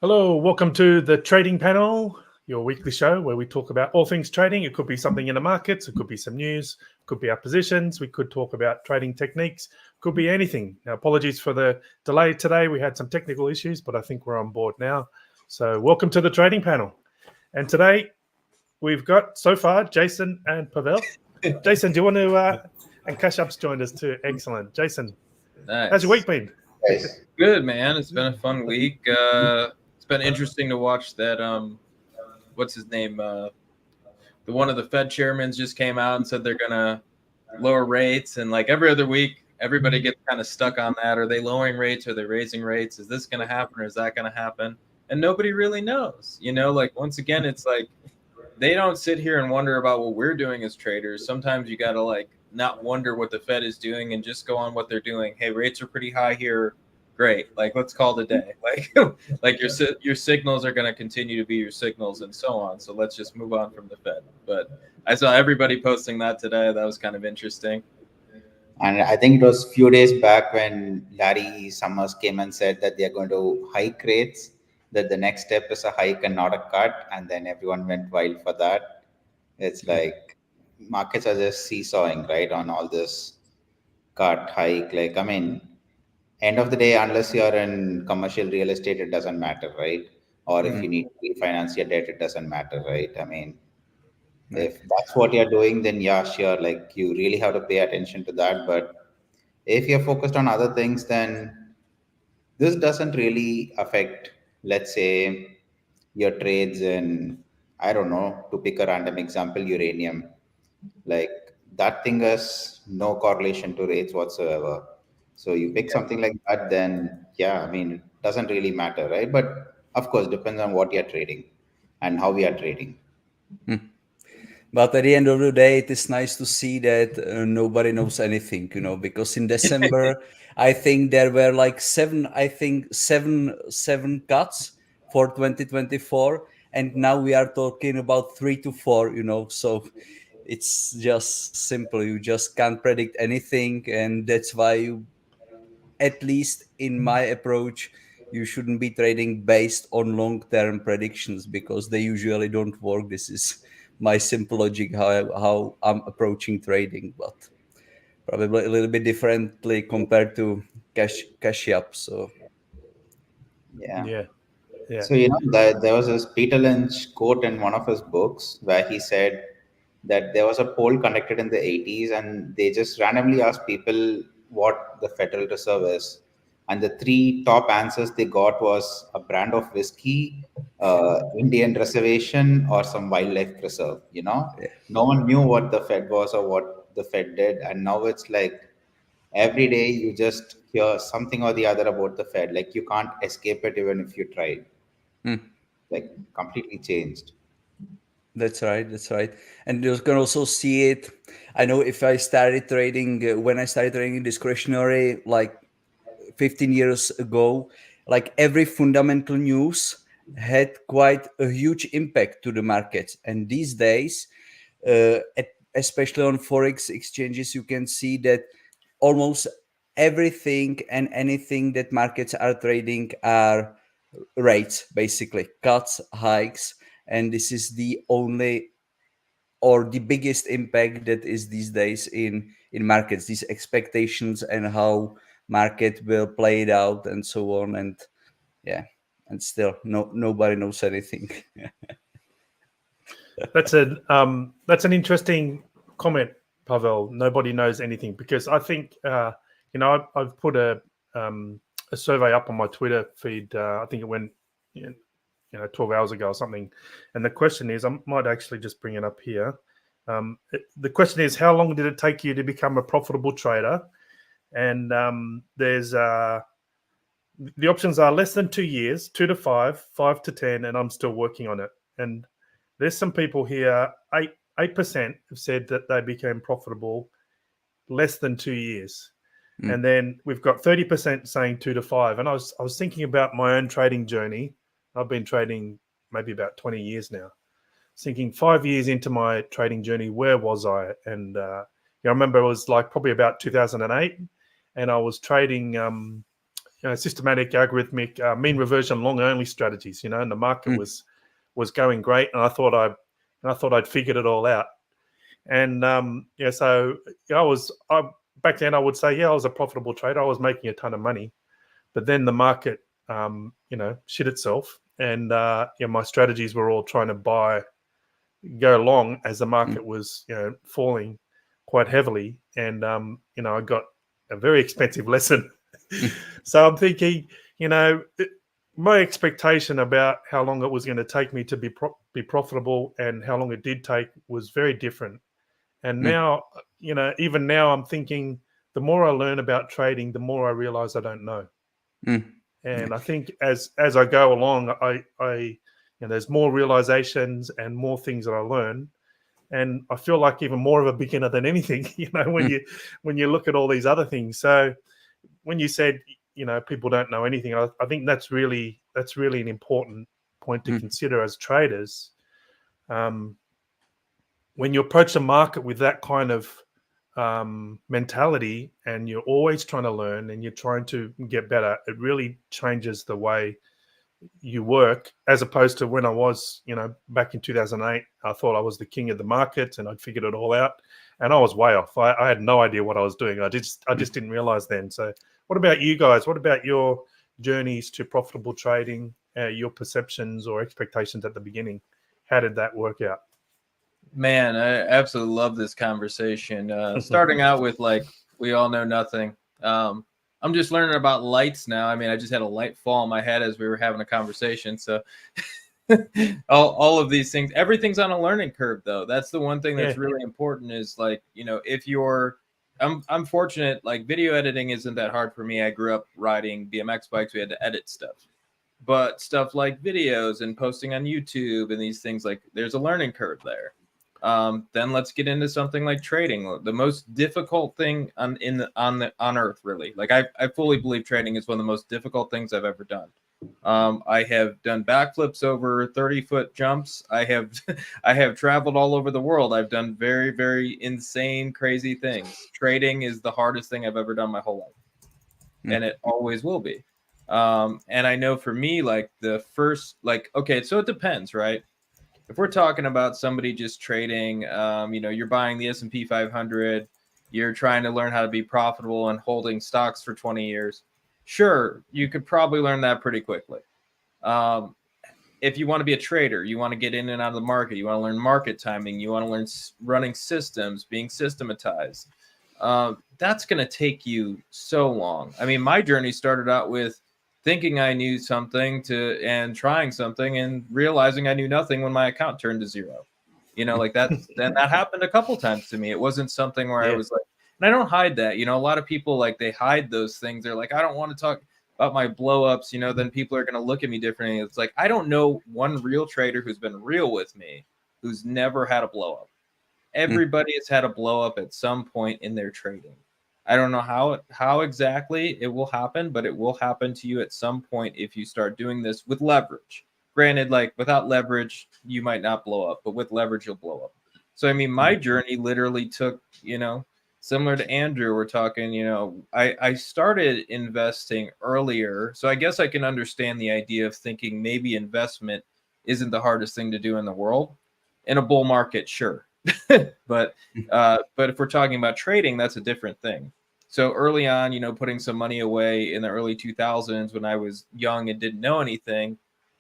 Hello, welcome to the Trading Panel, your weekly show where we talk about all things trading. It could be something in the markets, it could be some news, it could be our positions, we could talk about trading techniques, could be anything. Now, apologies for the delay today. We had some technical issues, but I think we're on board now. So welcome to the Trading Panel. And today we've got, so far, Jason and Pavel. Jason, do you want to, and Kashyap's joined us too. Excellent. Jason, Nice. how's your week been? Nice. Good, man. It's been a fun week. It's been interesting to watch that. What's his name? One of the Fed chairmen just came out and said they're gonna lower rates, and like every other week, everybody gets kind of stuck on that. Are they lowering rates? Are they raising rates? Is this gonna happen or is that gonna happen? And nobody really knows. Like once again, it's like they don't sit here and wonder about what we're doing as traders. Sometimes you gotta like not wonder what the Fed is doing and just go on what they're doing. Hey, rates are pretty high here. Great. Like, let's call it a day. Like your signals are going to continue to be your signals and so on. So let's just move on from the Fed. But I saw everybody posting that today. That was kind of interesting. And I think it was a few days back when Larry Summers came and said that they're going to hike rates, that the next step is a hike and not a cut. And then everyone went wild for that. It's like markets are just seesawing, right, on all this cut, hike. Like, I mean, end of the day, unless you're in commercial real estate, it doesn't matter, right? Or if you need to refinance your debt, it doesn't matter, right? I mean, if that's what you're doing, then yeah, sure, like you really have to pay attention to that. But if you're focused on other things, then this doesn't really affect, let's say, your trades in, I don't know, to pick a random example, uranium. Like that thing has no correlation to rates whatsoever. So you pick something like that, then yeah, I mean, it doesn't really matter, right? But of course, depends on what you're trading and how we are trading. But at the end of the day, it is nice to see that nobody knows anything, because in December, I think there were like seven cuts for 2024. And now we are talking about 3 to 4, so it's just simple. You just can't predict anything. And that's why at least in my approach, you shouldn't be trading based on long-term predictions because they usually don't work. This is my simple logic how I'm approaching trading, but probably a little bit differently compared to Kashyap. So Yeah. Yeah. So, there was this Peter Lynch quote in one of his books where he said that there was a poll conducted in the 80s and they just randomly asked people what the Federal Reserve is. And the three top answers they got was a brand of whiskey, Indian reservation, or some wildlife preserve. No one knew what the Fed was or what the Fed did. And now it's like every day you just hear something or the other about the Fed. Like you can't escape it even if you try. Like completely changed. That's right. And you can also see it. I know if I started trading, when I started trading discretionary, like 15 years ago, like every fundamental news had quite a huge impact to the markets. And these days, especially on Forex exchanges, you can see that almost everything and anything that markets are trading are rates, basically cuts, hikes. And this is the only or the biggest impact that is these days in markets, these expectations and how market will play it out and so on. And yeah, and still nobody knows anything. That's an interesting comment, Pavel. Nobody knows anything because I think I've put a survey up on my Twitter feed. I think it went 12 hours ago or something, and the question is, I might actually just bring it up here. The question is, how long did it take you to become a profitable trader? And there's the options are less than 2 years, 2 to 5, 5 to 10, and I'm still working on it. And there's some people here, 8% have said that they became profitable less than 2 years. And then we've got 30% saying 2 to 5. And I was thinking about my own trading journey. I've been trading maybe about 20 years now. Thinking 5 years into my trading journey, where was I? And I remember it was like probably about 2008, and I was trading systematic, algorithmic, mean reversion, long only strategies. And the market was going great, and I thought I'd figured it all out. And so back then I would say, I was a profitable trader. I was making a ton of money, but then the market, shit itself, and my strategies were all trying to go long as the market was, falling quite heavily, and I got a very expensive lesson. So I'm thinking, my expectation about how long it was going to take me to be profitable and how long it did take was very different. And now, even now, I'm thinking the more I learn about trading, the more I realize I don't know. And I think as I go along, I there's more realizations and more things that I learn, and I feel like even more of a beginner than anything. When you look at all these other things. So when you said people don't know anything, I think that's really an important point to consider as traders. When you approach the market with that kind of mentality, and you're always trying to learn and you're trying to get better, it really changes the way you work, as opposed to when I was, back in 2008, I thought I was the king of the market and I'd figured it all out, and I was way off. I had no idea what I was doing. I just didn't realize then. So what about you guys? What about your journeys to profitable trading, your perceptions or expectations at the beginning? How did that work out? Man, I absolutely love this conversation. Starting out with we all know nothing. I'm just learning about lights now. I mean, I just had a light fall on my head as we were having a conversation. So all of these things, everything's on a learning curve, though. That's the one thing that's really important is if you're, I'm fortunate, video editing isn't that hard for me. I grew up riding BMX bikes. We had to edit stuff. But stuff like videos and posting on YouTube and these things, there's a learning curve there. Then let's get into something like trading. The most difficult thing on earth, really. I fully believe trading is one of the most difficult things I've ever done. I have done backflips over 30-foot jumps. I have traveled all over the world. I've done very, very insane, crazy things. Trading is the hardest thing I've ever done my whole life, and it always will be. And I know for me, the first, okay, so it depends, right? If we're talking about somebody just trading, you're buying the S&P 500, you're trying to learn how to be profitable and holding stocks for 20 years. Sure, you could probably learn that pretty quickly. If you want to be a trader, you want to get in and out of the market, you want to learn market timing, you want to learn running systems, being systematized. That's going to take you so long. I mean, my journey started out with thinking I knew something and trying something and realizing I knew nothing when my account turned to zero. That. Then that happened a couple times to me. It wasn't something where I was and I don't hide that. A lot of people they hide those things. They're I don't want to talk about my blow ups. Then people are going to look at me differently. It's I don't know one real trader who's been real with me who's never had a blow up. Everybody has had a blow up at some point in their trading. I don't know how exactly it will happen, but it will happen to you at some point if you start doing this with leverage. Granted, without leverage, you might not blow up, but with leverage, you'll blow up. So, I mean, my journey literally took, similar to Andrew, we're talking, I started investing earlier. So I guess I can understand the idea of thinking maybe investment isn't the hardest thing to do in the world. In a bull market, sure. But if we're talking about trading, that's a different thing. So early on, putting some money away in the early 2000s when I was young and didn't know anything.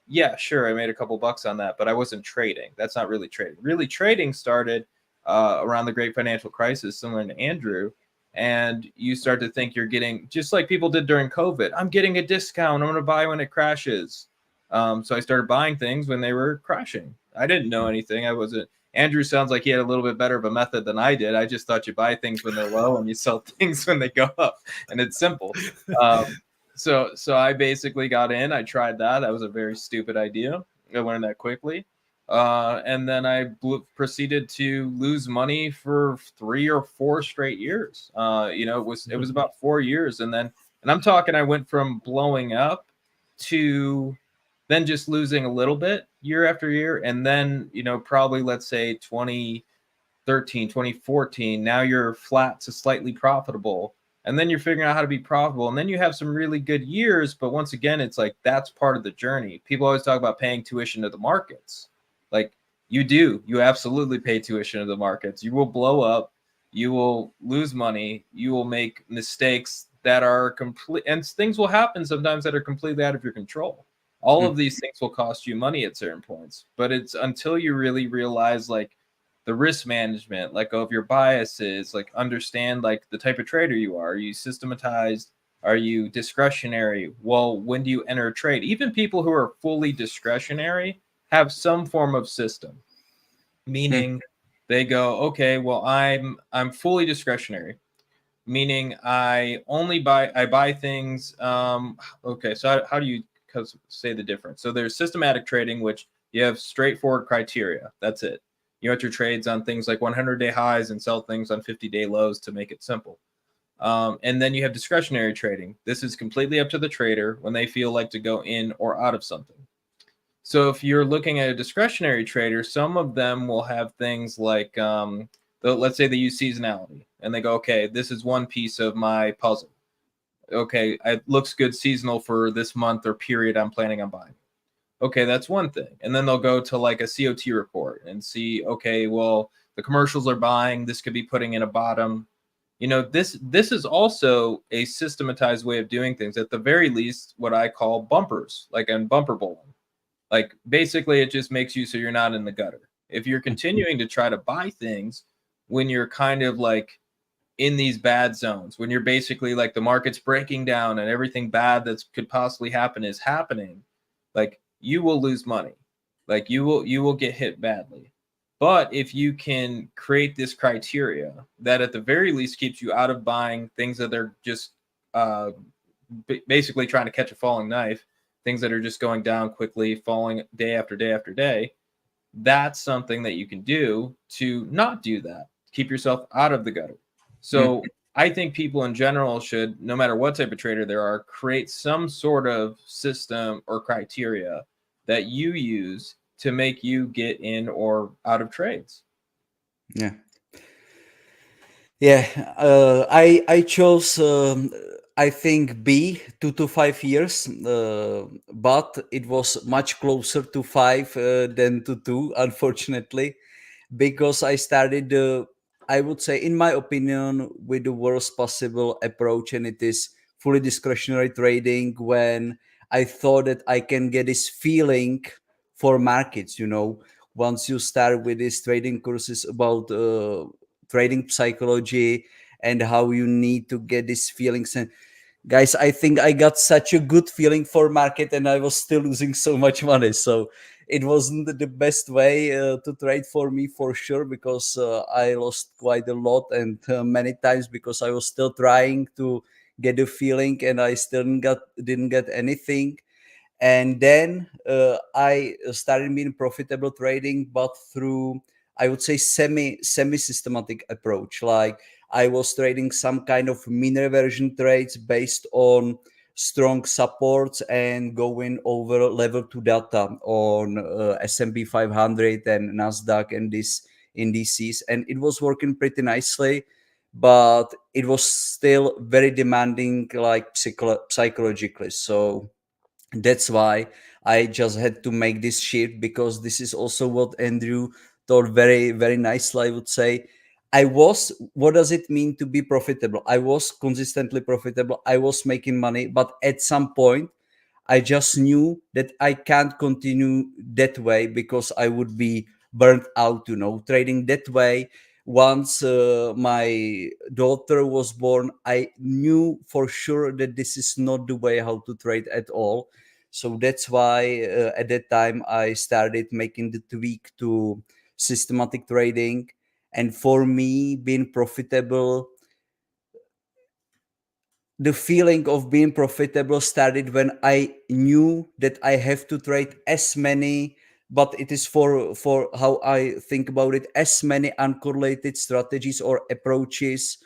Yeah, sure. I made a couple bucks on that, but I wasn't trading. That's not really trading. Really trading started around the great financial crisis, similar to Andrew. And you start to think you're getting, just like people did during COVID, I'm getting a discount. I'm going to buy when it crashes. So I started buying things when they were crashing. I didn't know anything. Andrew sounds like he had a little bit better of a method than I did. I just thought you buy things when they're low and you sell things when they go up, and it's simple. So I basically got in. I tried that. That was a very stupid idea. I learned that quickly. And then I proceeded to lose money for 3 or 4 straight years. It was about 4 years. And I'm talking, I went from blowing up to then just losing a little bit year after year. And then, probably let's say 2013, 2014, now you're flat to slightly profitable. and then you're figuring out how to be profitable, and then you have some really good years. But once again, it's like that's part of the journey. People always talk about paying tuition to the markets. Like you absolutely pay tuition to the markets. You will blow up, you will lose money, you will make mistakes that are complete, and things will happen sometimes that are completely out of your control. All of these things will cost you money at certain points, but it's until you really realize like the risk management, let go of your biases, like understand like the type of trader you are. Are you systematized? Are you discretionary? Well, when do you enter a trade? Even people who are fully discretionary have some form of system, meaning they go, okay, well, I'm fully discretionary, meaning I buy things. Okay, so how do you say the difference? So there's systematic trading, which you have straightforward criteria. That's it. You enter trades on things like 100-day highs and sell things on 50-day lows to make it simple. And then you have discretionary trading. This is completely up to the trader when they feel like to go in or out of something. So if you're looking at a discretionary trader, some of them will have things like, let's say they use seasonality and they go, okay, this is one piece of my puzzle. Okay, it looks good seasonal for this month or period I'm planning on buying. Okay, that's one thing. And then they'll go to like a COT report and see, okay, well, the commercials are buying, this could be putting in a bottom. You know, this is also a systematized way of doing things. At the very least, what I call bumpers, like in bumper bowling. Like basically it just makes you so you're not in the gutter. If you're continuing to try to buy things when you're kind of like in these bad zones, when you're basically like the market's breaking down and everything bad that could possibly happen is happening, like you will lose money. Like you will get hit badly. But if you can create this criteria that at the very least keeps you out of buying things that are just basically trying to catch a falling knife, things that are just going down quickly, falling day after day after day, that's something that you can do to not do that. Keep yourself out of the gutter. So I think people in general should, no matter what type of trader there are, create some sort of system or criteria that you use to make you get in or out of trades. Yeah. I chose I think B 2 to 5 years, but it was much closer to 5 than to 2, unfortunately, because I started, I would say, in my opinion, with the worst possible approach, and it is fully discretionary trading. When I thought that I can get this feeling for markets, once you start with these trading courses about trading psychology and how you need to get these feelings. And guys, I think I got such a good feeling for market and I was still losing so much money. So it wasn't the best way to trade for me, for sure, because I lost quite a lot, and many times because I was still trying to get a feeling and I still didn't get anything. And then I started being profitable trading, but through, I would say, semi systematic approach. Like I was trading some kind of mean reversion trades based on strong supports and going over level 2 data on S&P 500 and Nasdaq and these indices, and it was working pretty nicely. But it was still very demanding, like psychologically. So that's why I just had to make this shift, because this is also what Andrew told very, very nicely, I would say. What does it mean to be profitable? I was consistently profitable. I was making money, but at some point, I just knew that I can't continue that way because I would be burnt out, trading that way. Once my daughter was born, I knew for sure that this is not the way how to trade at all. So that's why at that time I started making the tweak to systematic trading. And for me, being profitable, the feeling of being profitable started when I knew that I have to trade as many, but it is for how I think about it, as many uncorrelated strategies or approaches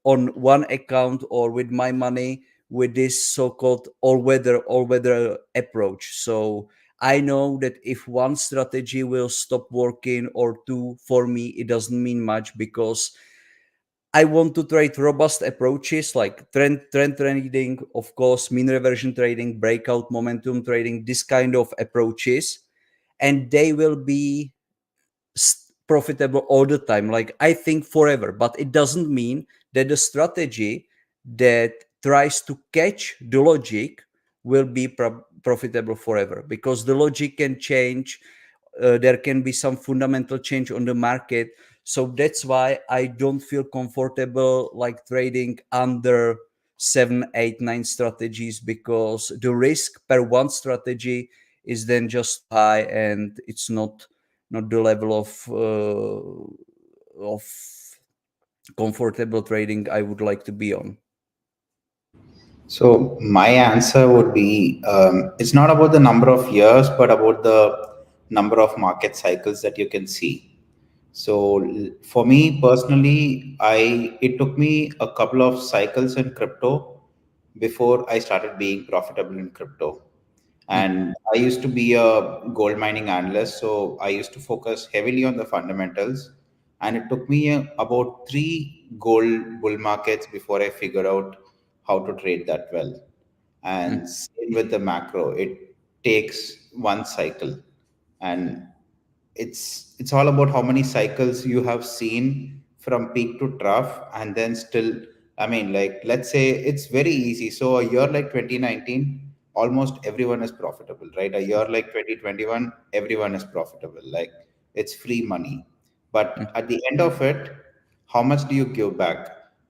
on one account or with my money, with this so-called all-weather approach. So I know that if one strategy will stop working or two, for me it doesn't mean much, because I want to trade robust approaches like trend trading, of course, mean reversion trading, breakout momentum trading, this kind of approaches, and they will be profitable all the time. Like I think forever, but it doesn't mean that the strategy that tries to catch the logic will be profitable forever, because the logic can change. There can be some fundamental change on the market. So that's why I don't feel comfortable like trading under 7, 8, 9 strategies, because the risk per one strategy is then just high, and it's not the level of comfortable trading I would like to be on. So my answer would be, it's not about the number of years, but about the number of market cycles that you can see. So for me personally, it took me a couple of cycles in crypto before I started being profitable in crypto. And I used to be a gold mining analyst, so I used to focus heavily on the fundamentals. And it took me about 3 gold bull markets before I figured out how to trade that well. And same with the macro, it takes one cycle. And it's all about how many cycles you have seen from peak to trough, and then still, I mean, like, let's say it's very easy. So a year like 2019, almost everyone is profitable, right? A year like 2021, everyone is profitable. Like, it's free money. But at the end of it, how much do you give back?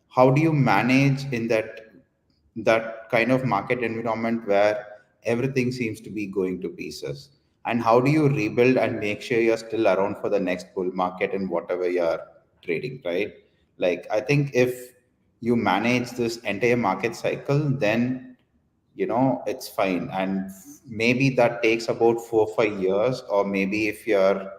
How do you manage in that kind of market environment where everything seems to be going to pieces? And how do you rebuild and make sure you're still around for the next bull market in whatever you're trading, right? Like, I think if you manage this entire market cycle, then it's fine. And maybe that takes about 4 or 5 years, or maybe if you're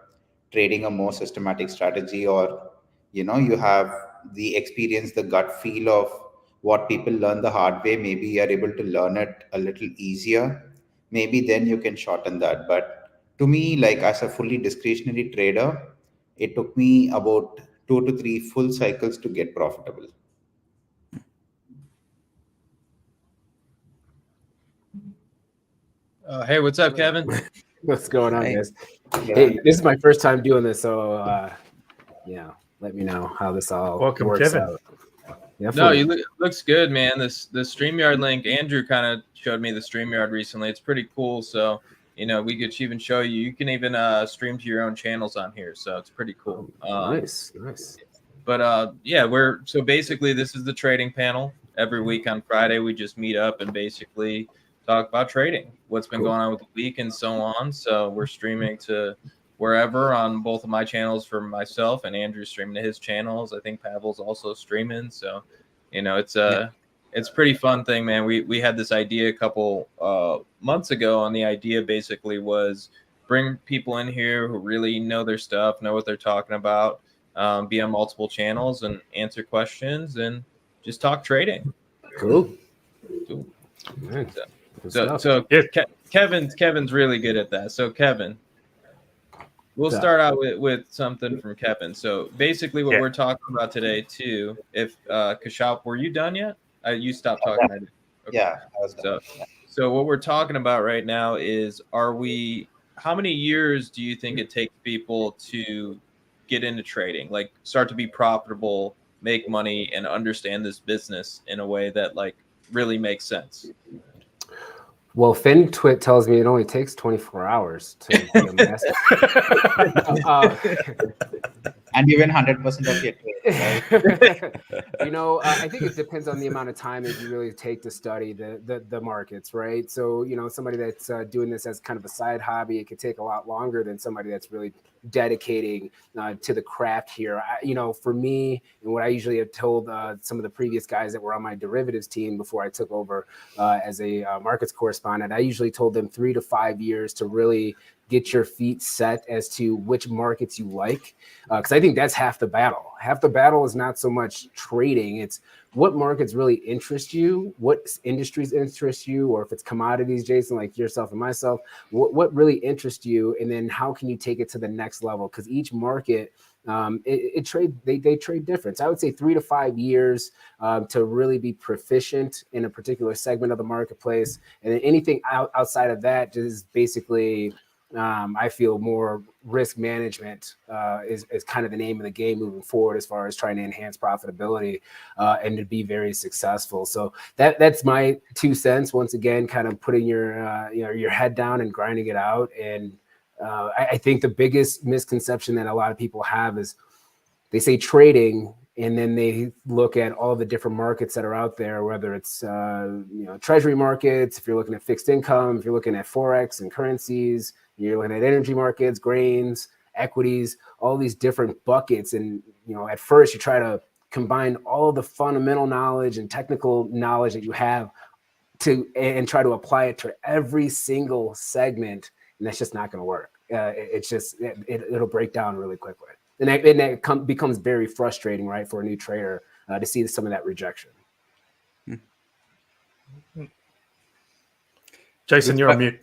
trading a more systematic strategy, or you have the experience, the gut feel of what people learn the hard way, maybe you're able to learn it a little easier, maybe then you can shorten that. But to me, like, as a fully discretionary trader, it took me about 2 to 3 full cycles to get profitable. Hey, what's up, Kevin? What's going on, guys? Yeah. Hey, this is my first time doing this, so let me know how this all Welcome, works Kevin. out. Yeah, No, looks good, man. The StreamYard link, Andrew kind of showed me the StreamYard recently. It's pretty cool. So, we could even show you. You can even stream to your own channels on here. So it's pretty cool. Nice. But so basically this is the trading panel. Every week on Friday, we just meet up and basically talk about trading, what's been going on with the week and so on. So we're streaming to wherever on both of my channels for myself, and Andrew's streaming to his channels. I think Pavel's also streaming. So, it's a pretty fun thing, man. We had this idea a couple months ago, and the idea basically was bring people in here who really know their stuff, know what they're talking about, be on multiple channels and answer questions and just talk trading. Cool. Nice. So Kevin's really good at that. So Kevin, we'll start out with something from Kevin. So basically what we're talking about today too, if Kashyap, were you done yet? You stopped talking. Okay. Yeah, I was done. So what we're talking about right now is, how many years do you think it takes people to get into trading, like start to be profitable, make money, and understand this business in a way that like really makes sense? Well, FinTwit tells me it only takes 24 hours to be a master. And you win 100% of your trade, right? I think it depends on the amount of time that you really take to study the markets, right? So, somebody that's doing this as kind of a side hobby, it could take a lot longer than somebody that's really dedicating to the craft here. For me, and what I usually have told some of the previous guys that were on my derivatives team before I took over as a markets correspondent, I usually told them 3 to 5 years to really get your feet set as to which markets you like, because I think that's half the battle. Half the battle is not so much trading. It's what markets really interest you, what industries interest you, or if it's commodities, Jason, like yourself and myself, what really interests you, and then how can you take it to the next level? Because each market, they trade different. So I would say 3 to 5 years to really be proficient in a particular segment of the marketplace, and then anything outside of that just basically. I feel more risk management is kind of the name of the game moving forward as far as trying to enhance profitability and to be very successful. So that's my 2 cents. Once again, kind of putting your head down and grinding it out. And I think the biggest misconception that a lot of people have is they say trading, and then they look at all the different markets that are out there, whether it's treasury markets, if you're looking at fixed income, if you're looking at forex and currencies, you're looking at energy markets, grains, equities, all these different buckets. And at first you try to combine all the fundamental knowledge and technical knowledge that you have and try to apply it to every single segment, and that's just not going to work. It'll break down really quickly. And that becomes very frustrating, right, for a new trader to see some of that rejection. Jason, you're on mute.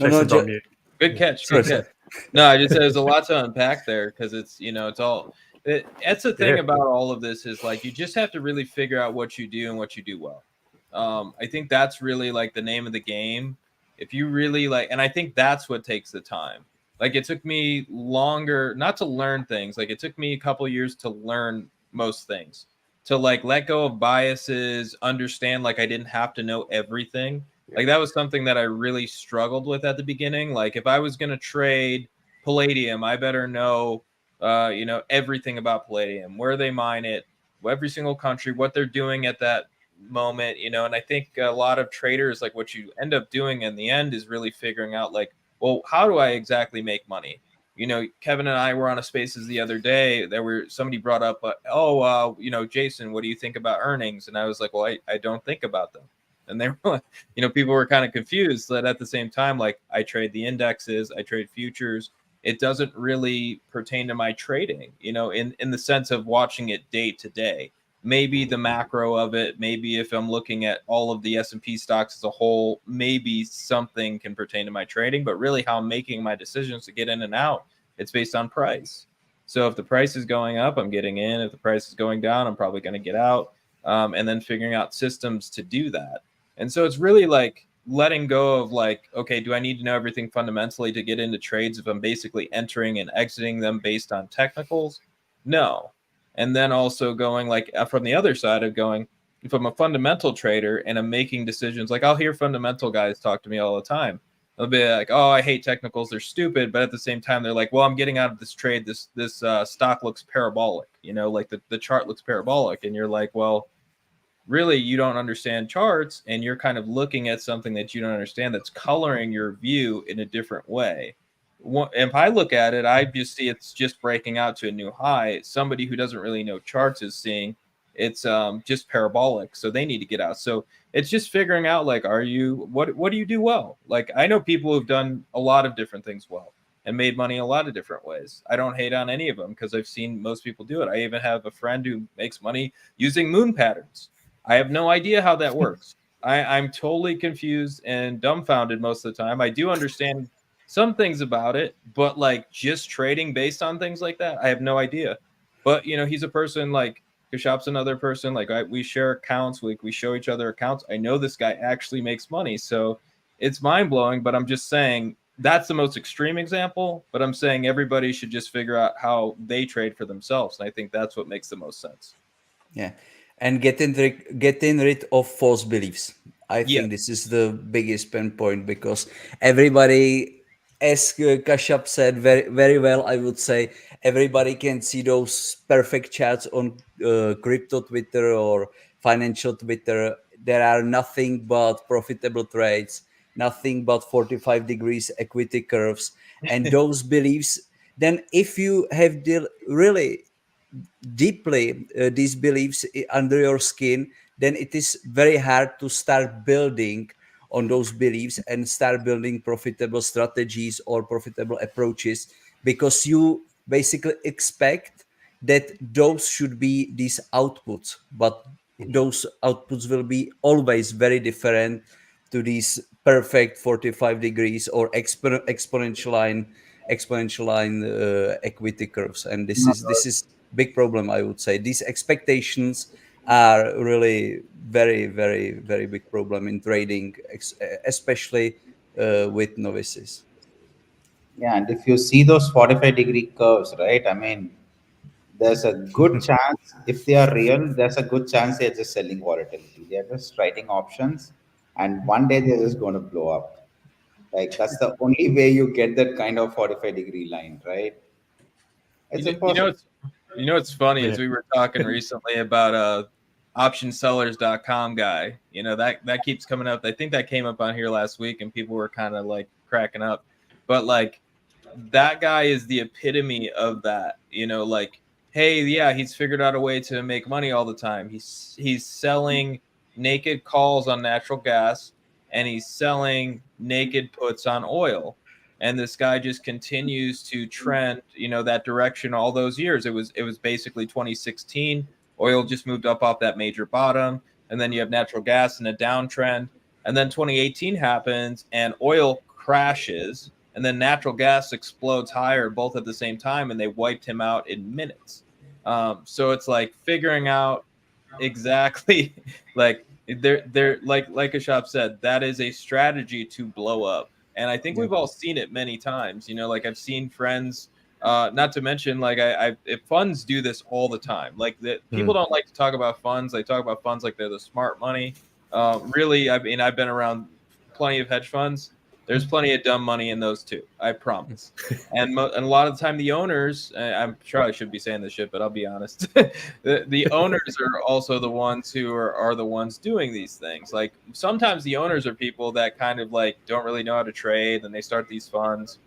Jason's on mute. Good catch. Good catch. No, I just said there's a lot to unpack there because it's that's the thing about all of this is like you just have to really figure out what you do and what you do well. I think that's really like the name of the game. If you really and I think that's what takes the time. Like it took me longer not to learn things. Like it took me a couple of years to learn most things, to let go of biases, understand I didn't have to know everything. Like that was something that I really struggled with at the beginning. Like if I was going to trade palladium, I better know, everything about palladium, where they mine it, every single country, what they're doing at that moment, and I think a lot of traders, what you end up doing in the end is really figuring out well, how do I exactly make money? Kevin and I were on a Spaces the other day. Somebody brought up, Jason, what do you think about earnings? And I was like, well, I don't think about them. And they were people were kind of confused that at the same time, I trade the indexes, I trade futures. It doesn't really pertain to my trading, in the sense of watching it day to day. Maybe the macro of it, maybe if I'm looking at all of the S&P stocks as a whole, maybe something can pertain to my trading, but really how I'm making my decisions to get in and out, it's based on price. So if the price is going up, I'm getting in. If the price is going down, I'm probably going to get out, and then figuring out systems to do that. And so it's really letting go of okay, do I need to know everything fundamentally to get into trades if I'm basically entering and exiting them based on technicals? No. And then also going from the other side of going, if I'm a fundamental trader and I'm making decisions, I'll hear fundamental guys talk to me all the time. They'll be like, oh, I hate technicals, they're stupid. But at the same time, they're like, well, I'm getting out of this trade. This stock looks parabolic, the chart looks parabolic. And you're like, well, really, you don't understand charts, and you're kind of looking at something that you don't understand that's coloring your view in a different way. If I look at it, I just see it's just breaking out to a new high. Somebody who doesn't really know charts is seeing it's just parabolic, so they need to get out. So it's just figuring out what do you do well? I know people who've done a lot of different things well and made money in a lot of different ways. I don't hate on any of them because I've seen most people do it. I even have a friend who makes money using moon patterns. I have no idea how that works. I'm totally confused and dumbfounded most of the time. I do understand some things about it, but just trading based on things like that, I have no idea. But he's a person Kashyap's another person. We share accounts, we show each other accounts. I know this guy actually makes money, so it's mind blowing. But I'm just saying that's the most extreme example. But I'm saying everybody should just figure out how they trade for themselves, and I think that's what makes the most sense. Yeah. And getting rid of false beliefs. I think this is the biggest pain point because everybody, as Kashyap said very, very well, I would say everybody can see those perfect charts on crypto Twitter or financial Twitter. There are nothing but profitable trades, nothing but 45 degrees equity curves. And those beliefs, then if you have really deeply these beliefs under your skin, then it is very hard to start building on those beliefs and start building profitable strategies or profitable approaches, because you basically expect that those should be these outputs, but those outputs will be always very different to these perfect 45 degrees or exponential line equity curves. And this is big problem, I would say. These expectations are really very, very, very big problem in trading, especially with novices. Yeah, and if you see those 45-degree curves, right? I mean, there's a good chance, if they are real, there's a good chance they're just selling volatility. They're just writing options, and one day they're just going to blow up. Like, that's the only way you get that kind of 45-degree line, right? It's impossible. What's funny is Yeah. we were talking recently about optionsellers.com guy. That keeps coming up. I think that came up on here last week, and people were kind of like cracking up. But like, that guy is the epitome of that. Like, hey, yeah, he's figured out a way to make money all the time. He's selling naked calls on natural gas, and he's selling naked puts on oil. And this guy just continues to trend, that direction all those years. It was basically 2016. Oil just moved up off that major bottom, and then you have natural gas in a downtrend. And then 2018 happens, and oil crashes, and then natural gas explodes higher, both at the same time, and they wiped him out in minutes. So it's like figuring out exactly, like they're like Kashyap said, that is a strategy to blow up. And I think we've all seen it many times. Like I've seen friends, not to mention, like if funds do this all the time. Like people don't like to talk about funds. They talk about funds like they're the smart money. Really, I mean, I've been around plenty of hedge funds. There's plenty of dumb money in those too, I promise. And a lot of the time, the owners, I'm sure I should be saying this shit, but I'll be honest. the owners are also the ones who are the ones doing these things. Like sometimes the owners are people that kind of like don't really know how to trade, and they start these funds.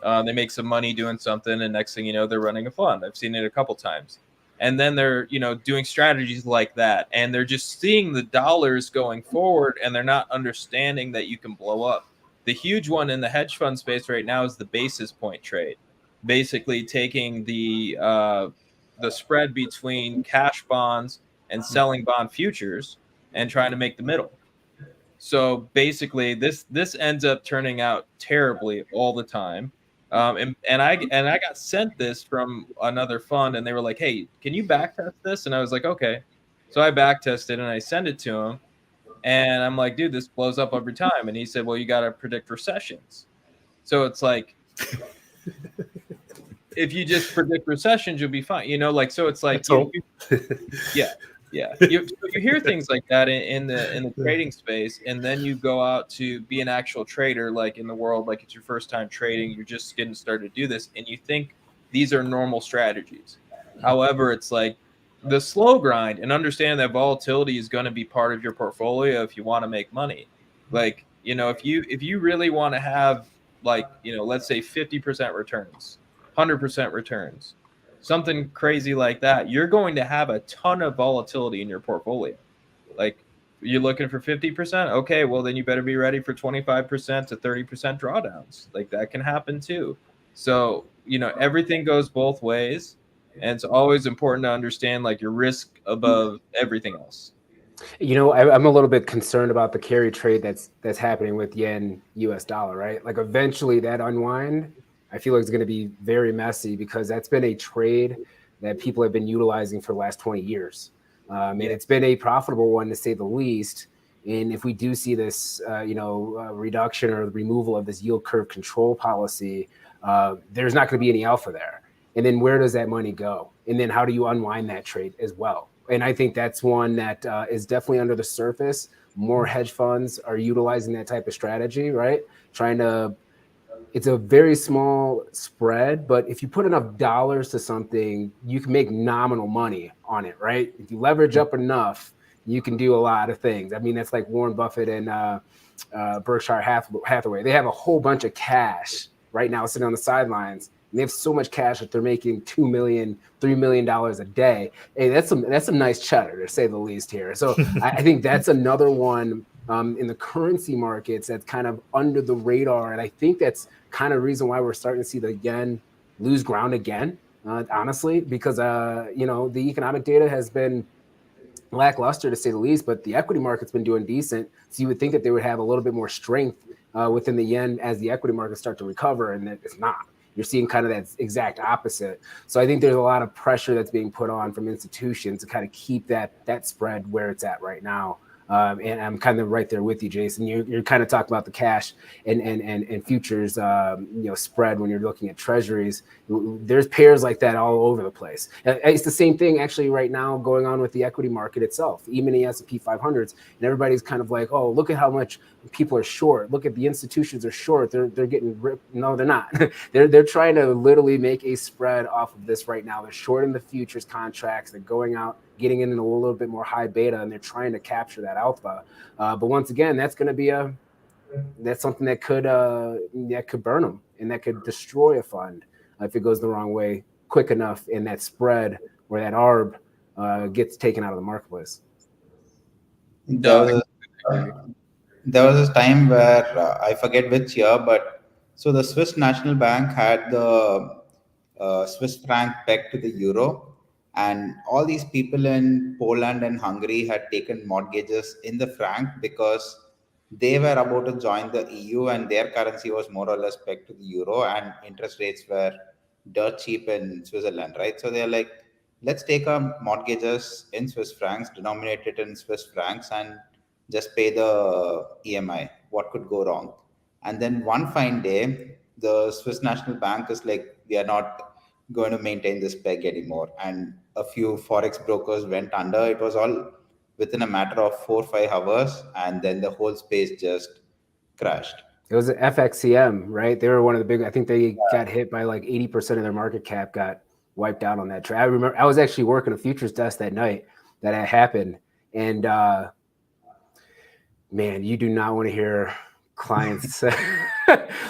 They make some money doing something, and next thing you know, they're running a fund. I've seen it a couple times. And then they're, doing strategies like that, and they're just seeing the dollars going forward, and they're not understanding that you can blow up. The huge one in the hedge fund space right now is the basis point trade, basically taking the spread between cash bonds and selling bond futures and trying to make the middle. So basically, this ends up turning out terribly all the time. And I got sent this from another fund, and they were like, "Hey, can you backtest this?" And I was like, "Okay." So I backtested and I sent it to him. And I'm like, dude, this blows up every time. And he said, well, you got to predict recessions. So it's like, if you just predict recessions, you'll be fine. So it's like, yeah. You hear things like that in the trading space, and then you go out to be an actual trader, like in the world, like it's your first time trading, you're just getting started to do this, and you think these are normal strategies. However, it's like, the slow grind and understand that volatility is going to be part of your portfolio if you want to make money. Like, if you really want to have, like, let's say 50% returns, 100% returns, something crazy like that, you're going to have a ton of volatility in your portfolio. Like, you're looking for 50%. Okay, well, then you better be ready for 25% to 30% drawdowns. Like, that can happen too. So, everything goes both ways. And it's always important to understand like your risk above everything else. I'm a little bit concerned about the carry trade that's happening with Yen-U.S. dollar, right? Like eventually that unwind, I feel like it's going to be very messy, because that's been a trade that people have been utilizing for the last 20 years. And it's been a profitable one, to say the least. And if we do see this, reduction or removal of this yield curve control policy, there's not going to be any alpha there. And then where does that money go? And then how do you unwind that trade as well? And I think that's one that is definitely under the surface. More hedge funds are utilizing that type of strategy, right? It's a very small spread, but if you put enough dollars to something, you can make nominal money on it, right? If you leverage up enough, you can do a lot of things. I mean, that's like Warren Buffett and Berkshire Hathaway. They have a whole bunch of cash right now sitting on the sidelines. And they have so much cash that they're making $2 million, $3 million a day. Hey, that's some nice cheddar, to say the least here. So I think that's another one in the currency markets that's kind of under the radar. And I think that's kind of the reason why we're starting to see the yen lose ground again. honestly, because the economic data has been lackluster to say the least, but the equity market's been doing decent. So you would think that they would have a little bit more strength within the yen as the equity markets start to recover, and it's not. You're seeing kind of that exact opposite. So I think there's a lot of pressure that's being put on from institutions to kind of keep that spread where it's at right now. And I'm kind of right there with you, Jason. You're kind of talking about the cash and futures, spread when you're looking at treasuries. There's pairs like that all over the place. It's the same thing actually right now going on with the equity market itself, even the S&P 500s, and everybody's kind of like, oh, look at how much people are short. Look at the institutions are short. They're getting ripped. No, they're not. they're trying to literally make a spread off of this right now. They're shorting the futures contracts. They're going out, getting in a little bit more high beta, and they're trying to capture that alpha. But once again, that's going to be that's something that could burn them, and that could destroy a fund if it goes the wrong way quick enough, and that spread or that ARB gets taken out of the marketplace. There was a time where I forget which year, but so the Swiss National Bank had the Swiss franc pegged to the euro, and all these people in Poland and Hungary had taken mortgages in the franc because they were about to join the EU and their currency was more or less pegged to the euro, and interest rates were dirt cheap in Switzerland, right? So they're like, let's take our mortgages in Swiss francs, denominate it in Swiss francs, and just pay the EMI. What could go wrong? And then one fine day, the Swiss National Bank is like, we are not going to maintain this peg anymore. And a few forex brokers went under. It was all within a matter of 4 or 5 hours, and then the whole space just crashed. It was FXCM, right? They were one of the big. I think they got hit by like 80% of their market cap got wiped out on that trade. I remember I was actually working a futures desk that night that had happened, and man, you do not want to hear clients,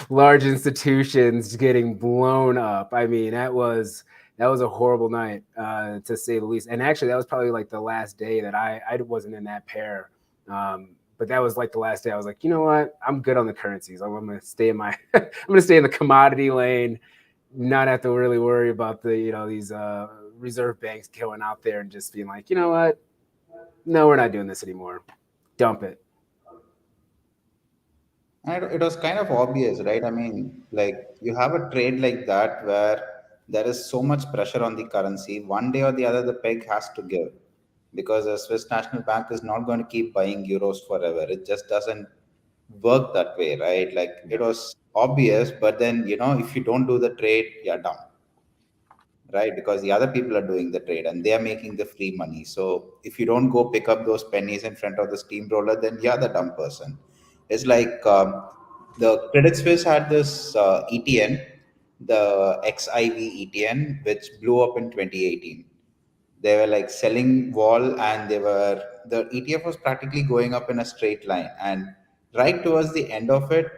large institutions getting blown up. I mean, that was a horrible night, to say the least. And actually, that was probably like the last day that I wasn't in that pair. But that was like the last day. I was like, you know what? I'm good on the currencies. I'm going to stay in my, I'm going to stay in the commodity lane, not have to really worry about the, these reserve banks going out there and just being like, you know what? No, we're not doing this anymore. Dump it. And it was kind of obvious, right? I mean, like you have a trade like that where there is so much pressure on the currency. One day or the other, the peg has to give, because the Swiss National Bank is not going to keep buying euros forever. It just doesn't work that way, right? Like it was obvious, but then, if you don't do the trade, you're dumb, right? Because the other people are doing the trade and they are making the free money. So if you don't go pick up those pennies in front of the steamroller, then you're the dumb person. It's like the Credit Suisse had this ETN, the XIV ETN, which blew up in 2018. They were like selling vol, and the ETF was practically going up in a straight line. And right towards the end of it,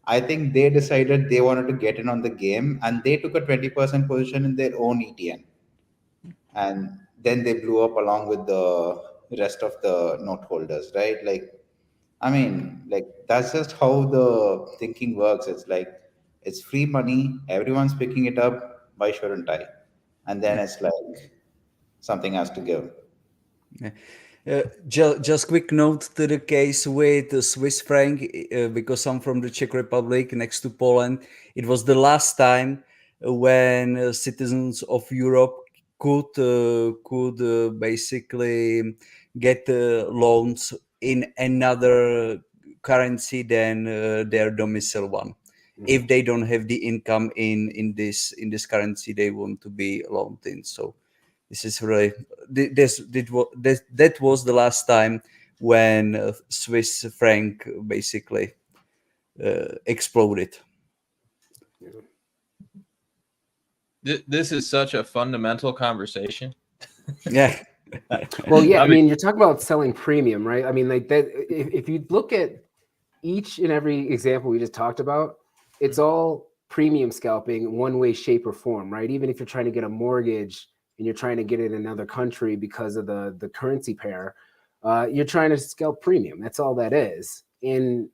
I think they decided they wanted to get in on the game, and they took a 20% position in their own ETN. And then they blew up along with the rest of the note holders, right? Like, I mean, like that's just how the thinking works. It's like it's free money, everyone's picking it up. Why shouldn't I? And then it's like something has to give. Just quick note to the case with the Swiss franc, because I'm from the Czech Republic next to Poland. It was the last time when citizens of Europe could basically get loans in another currency than their domicile one. If they don't have the income in this currency they want to be loaned in. So this is really that was the last time when Swiss franc basically exploded. This is such a fundamental conversation. Yeah. Well, yeah. I mean, you're talking about selling premium, right? I mean, like that. If you look at each and every example we just talked about, it's all premium scalping, one way, shape, or form, right? Even if you're trying to get a mortgage and you're trying to get it in another country because of the currency pair, you're trying to scalp premium. That's all that is. And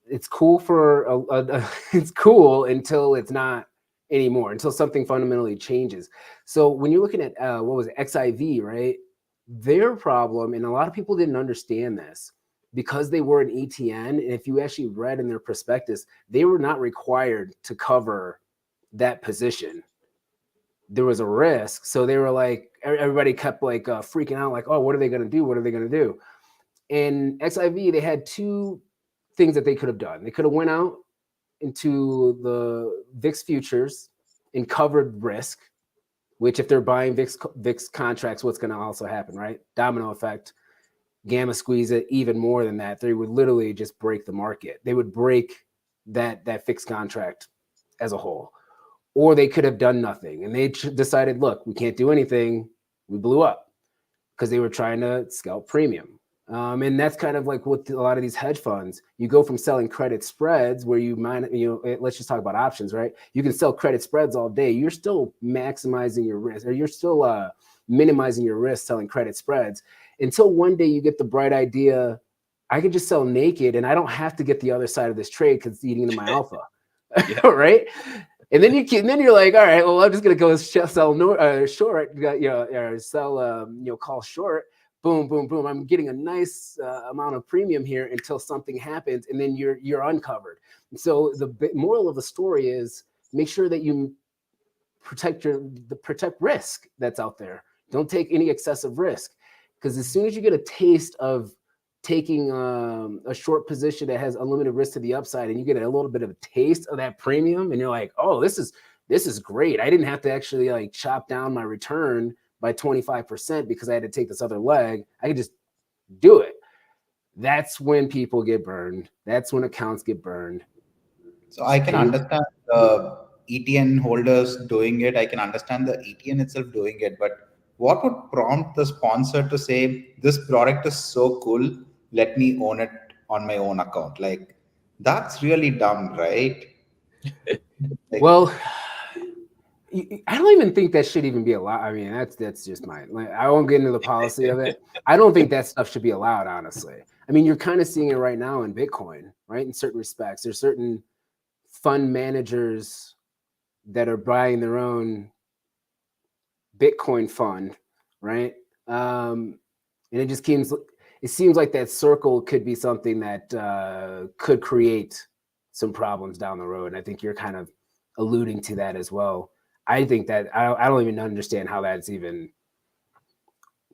it's cool for it's cool until it's not anymore until something fundamentally changes. So when you're looking at what was it, XIV, right? Their problem, and a lot of people didn't understand this, because they were an ETN, and if you actually read in their prospectus, they were not required to cover that position. There was a risk, so they were like, everybody kept like freaking out, like, oh, what are they going to do? What are they going to do? In XIV, they had two things that they could have done. They could have went out into the VIX futures and covered risk, which if they're buying VIX contracts, what's going to also happen, right? Domino effect, gamma squeeze it even more than that. They would literally just break the market. They would break that fixed contract as a whole. Or they could have done nothing. And they decided, look, we can't do anything. We blew up because they were trying to scalp premium. And that's kind of like what a lot of these hedge funds, you go from selling credit spreads where let's just talk about options, right? You can sell credit spreads all day. You're still maximizing your risk, or you're still minimizing your risk selling credit spreads until one day you get the bright idea, I can just sell naked and I don't have to get the other side of this trade because it's eating into my alpha, right? And then you're like, all right, well, I'm just gonna go sell short, or sell call short. Boom, boom, boom. I'm getting a nice amount of premium here until something happens, and then you're uncovered. And so the moral of the story is make sure that you protect risk that's out there. Don't take any excessive risk, because as soon as you get a taste of taking a short position that has unlimited risk to the upside, and you get a little bit of a taste of that premium, and you're like, oh, this is great. I didn't have to actually like chop down my return by 25% because I had to take this other leg. I could just do it. That's when people get burned. That's when accounts get burned. So I can understand the ETN holders doing it. I can understand the ETN itself doing it. But what would prompt the sponsor to say, this product is so cool, let me own it on my own account? Like, that's really dumb, right? Well, I don't even think that should even be allowed. I mean, that's just I won't get into the policy of it. I don't think that stuff should be allowed, honestly. I mean, you're kind of seeing it right now in Bitcoin, right? In certain respects, there's certain fund managers that are buying their own Bitcoin fund, right? And it seems like that circle could be something that could create some problems down the road. And I think you're kind of alluding to that as well. I think that I don't even understand how that's even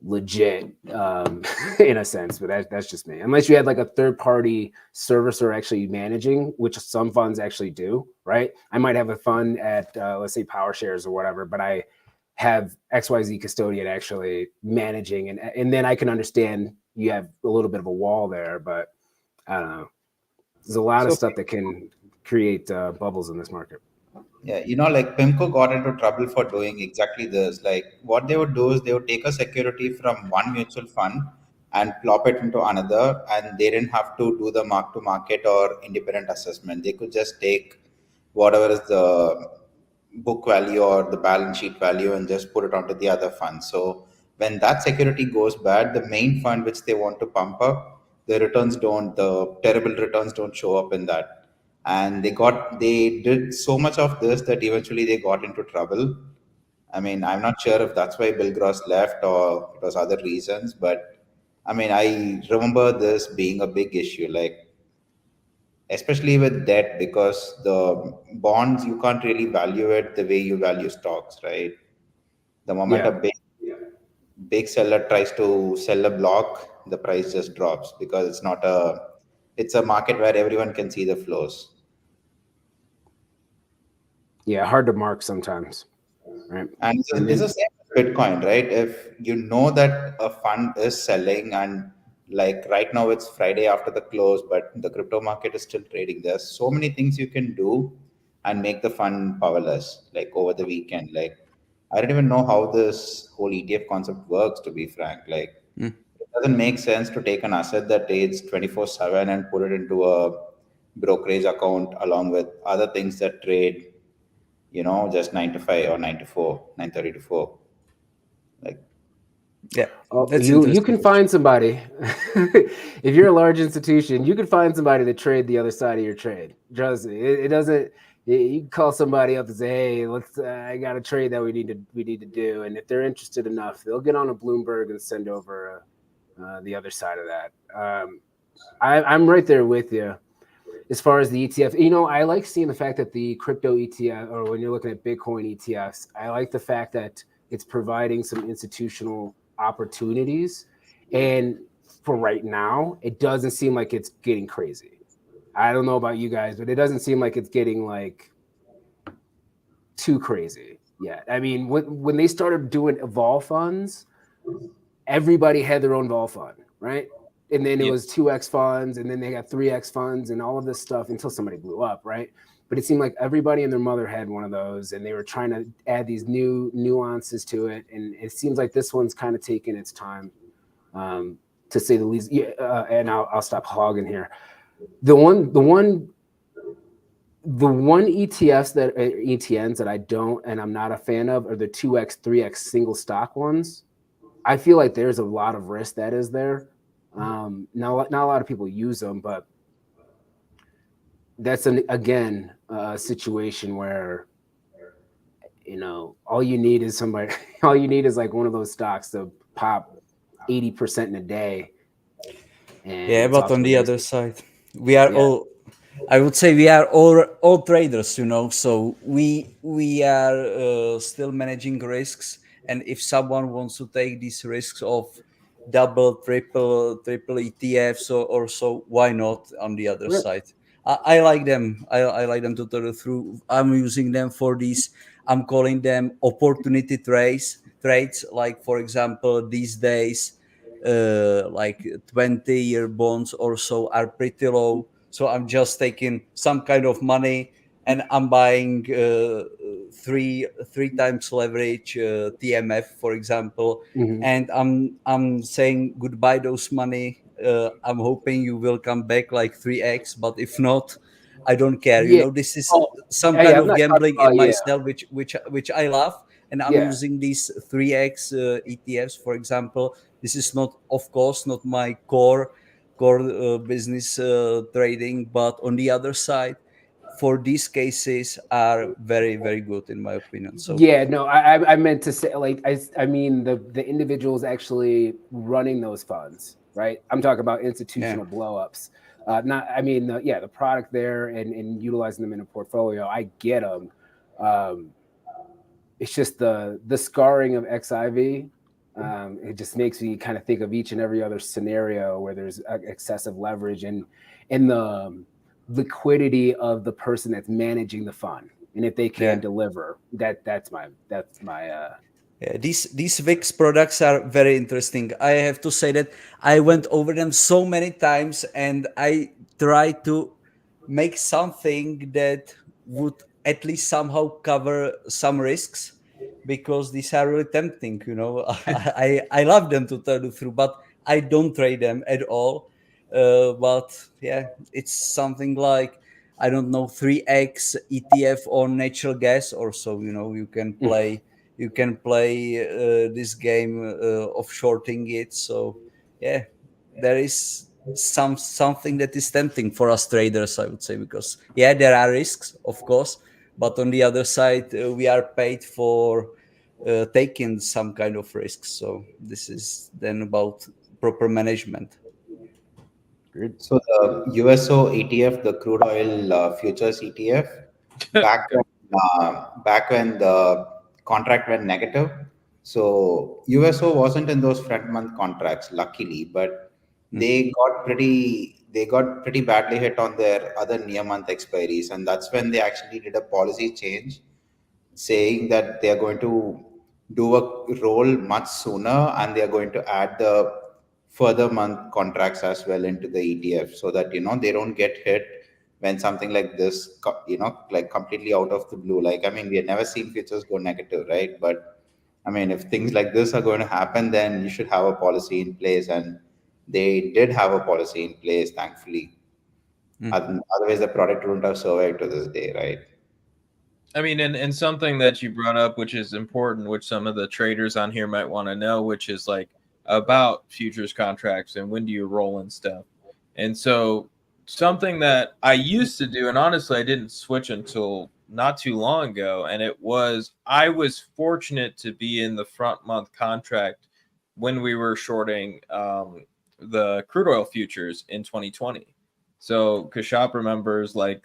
legit in a sense, but that's just me. Unless you had like a third-party servicer actually managing, which some funds actually do, right? I might have a fund at let's say PowerShares or whatever, but I have XYZ custodian actually managing, and then I can understand you have a little bit of a wall there, but I don't know. There's a lot of stuff that can create bubbles in this market. Yeah, like PIMCO got into trouble for doing exactly this. Like what they would do is they would take a security from one mutual fund and plop it into another, and they didn't have to do the mark to market or independent assessment. They could just take whatever is the book value or the balance sheet value and just put it onto the other fund. So when that security goes bad, the main fund which they want to pump up, the terrible returns don't show up in that. And they did so much of this that eventually they got into trouble. I mean, I'm not sure if that's why Bill Gross left or it was other reasons, but I mean, I remember this being a big issue, like especially with debt, because the bonds, you can't really value it the way you value stocks, right? The moment a big seller tries to sell a block, the price just drops because it's a market where everyone can see the flows. Yeah, hard to mark sometimes, right? And it's the same with Bitcoin, right? If you know that a fund is selling, and like right now it's Friday after the close, but the crypto market is still trading, there's so many things you can do and make the fund powerless, like over the weekend. Like, I don't even know how this whole ETF concept works, to be frank. Like, it doesn't make sense to take an asset that trades 24/7 and put it into a brokerage account along with other things that trade just 9 to 5 or 9 to 4, 9:30 to 4. Like, yeah, you can find somebody. If you're a large institution, you can find somebody to trade the other side of your trade. Trust me, it doesn't. You can call somebody up and say, "Hey, let's. I got a trade that we need to do," and if they're interested enough, they'll get on a Bloomberg and send over the other side of that. I'm right there with you as far as the ETF. You know, I like seeing the fact that the crypto ETF, or when you're looking at Bitcoin ETFs, I like the fact that it's providing some institutional opportunities, and for right now, it doesn't seem like it's getting crazy. I don't know about you guys, but it doesn't seem like it's getting like too crazy yet. I mean, when they started doing vol funds, everybody had their own vol fund, right? And then it was 2x funds, and then they got 3x funds, and all of this stuff until somebody blew up, right? But it seemed like everybody and their mother had one of those, and they were trying to add these new nuances to it. And it seems like this one's kind of taking its time, to say the least. And I'll stop hogging here. The one ETFs that ETNs that I don't and I'm not a fan of are the 2x, 3x single stock ones. I feel like there's a lot of risk that is there. Not a lot of people use them, but that's again a situation where, you know, all you need is like one of those stocks to pop 80% in a day. And Yeah, but on the other side, we are all, I would say we are all traders, you know, so we are still managing risks. And if someone wants to take these risks of double, triple ETFs or so, why not on the other side? I like them. I like them to tell through. I'm using them for these. I'm calling them opportunity trades. Like, for example, these days, like 20-year bonds or so are pretty low. So I'm just taking some kind of money and I'm buying three times leverage TMF, for example, and I'm saying goodbye those money. I'm hoping you will come back like 3x, but if not, I don't care. You know, this is some kind of gambling in myself, which I love, and I'm using these 3x ETFs, for example. This is not, of course, not my core business trading, but on the other side, for these cases are very, very good in my opinion. So I meant to say, like, I mean the individuals actually running those funds, right? I'm talking about institutional blowups. The product there and utilizing them in a portfolio. I get them. It's just the scarring of XIV. It just makes me kind of think of each and every other scenario where there's excessive leverage and the liquidity of the person that's managing the fund, and if they can deliver, that's my these VIX products are very interesting. I have to say that I went over them so many times, and I tried to make something that would at least somehow cover some risks, because these are really tempting. You know, I love them, to tell the truth, but I don't trade them at all. But yeah, it's something like, I don't know, 3x ETF on natural gas or so. You know, you can play this game of shorting it. So yeah, there is something that is tempting for us traders, I would say, because there are risks, of course, but on the other side, we are paid for taking some kind of risks. So this is then about proper management. So the USO ETF, the crude oil futures ETF, back when the contract went negative. So USO wasn't in those front month contracts, luckily, but they got pretty badly hit on their other near month expiries, and that's when they actually did a policy change, saying that they are going to do a roll much sooner, and they are going to add the further month contracts as well into the ETF, so that they don't get hit when something like this like completely out of the blue. Like, I mean, we have never seen futures go negative, right? But I mean, if things like this are going to happen, then you should have a policy in place, and they did have a policy in place, thankfully. Otherwise the product wouldn't have survived to this day, right? I mean, and something that you brought up, which is important, which some of the traders on here might want to know, which is like about futures contracts and when do you roll and stuff. And so something that I used to do, and honestly, I didn't switch until not too long ago, and I was fortunate to be in the front month contract when we were shorting the crude oil futures in 2020. So Kashyap remembers, like,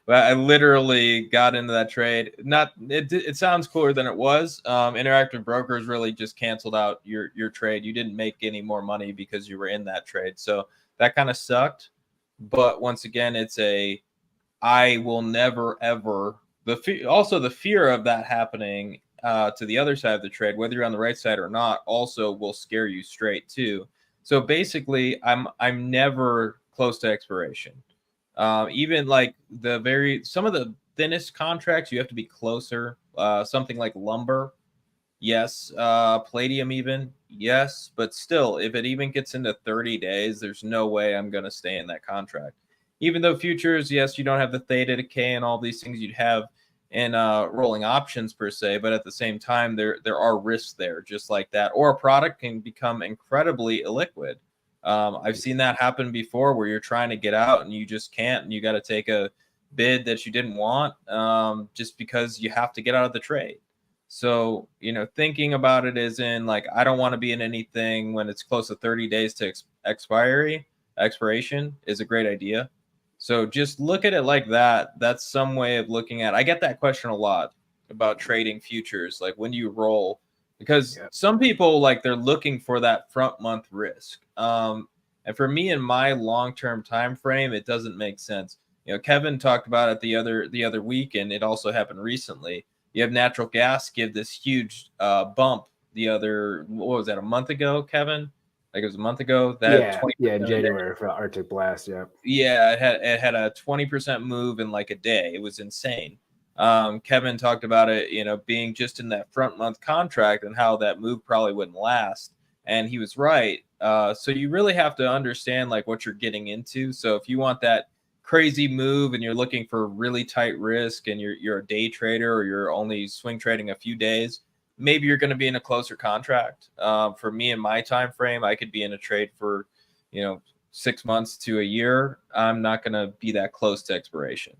I literally got into that trade. It sounds cooler than it was. Interactive Brokers really just canceled out your trade. You didn't make any more money because you were in that trade. So that kind of sucked. But once again, I will never ever also the fear of that happening to the other side of the trade, whether you're on the right side or not, also will scare you straight too. So basically, I'm never close to expiration. Even like some of the thinnest contracts, you have to be closer. Something like lumber, yes. Palladium, even, yes. But still, if it even gets into 30 days, there's no way I'm going to stay in that contract. Even though futures, yes, you don't have the theta decay and all these things you'd have in rolling options per se, but at the same time, there are risks there, just like that. Or a product can become incredibly illiquid. I've seen that happen before, where you're trying to get out and you just can't, and you got to take a bid that you didn't want just because you have to get out of the trade. So, thinking about it is in, like, I don't want to be in anything when it's close to 30 days to expiration is a great idea. So just look at it like that. That's some way of looking at it. I get that question a lot about trading futures. Like, when do you roll? Because some people, like, they're looking for that front month risk. And for me, in my long-term time frame, it doesn't make sense. Kevin talked about it the other week, and it also happened recently. You have natural gas give this huge bump what was that, a month ago, Kevin? Like, it was a month ago. In January for Arctic Blast. Yeah, it had a 20% move in like a day. It was insane. Kevin talked about it, being just in that front month contract and how that move probably wouldn't last. And he was right. So you really have to understand, like, what you're getting into. So if you want that crazy move and you're looking for really tight risk, and you're a day trader, or you're only swing trading a few days, maybe you're going to be in a closer contract. For me, in my time frame, I could be in a trade for 6 months to a year. I'm not going to be that close to expiration.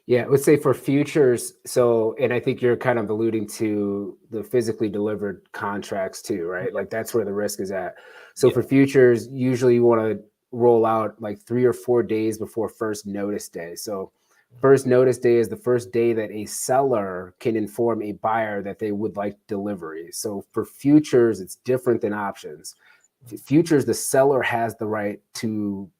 Yeah, let's say for futures. So, and I think you're kind of alluding to the physically delivered contracts too, right? Like, that's where the risk is at. So for futures, usually you want to roll out like 3 or 4 days before first notice day. So first notice day is the first day that a seller can inform a buyer that they would like delivery. So for futures, it's different than options. Futures, the seller has the right to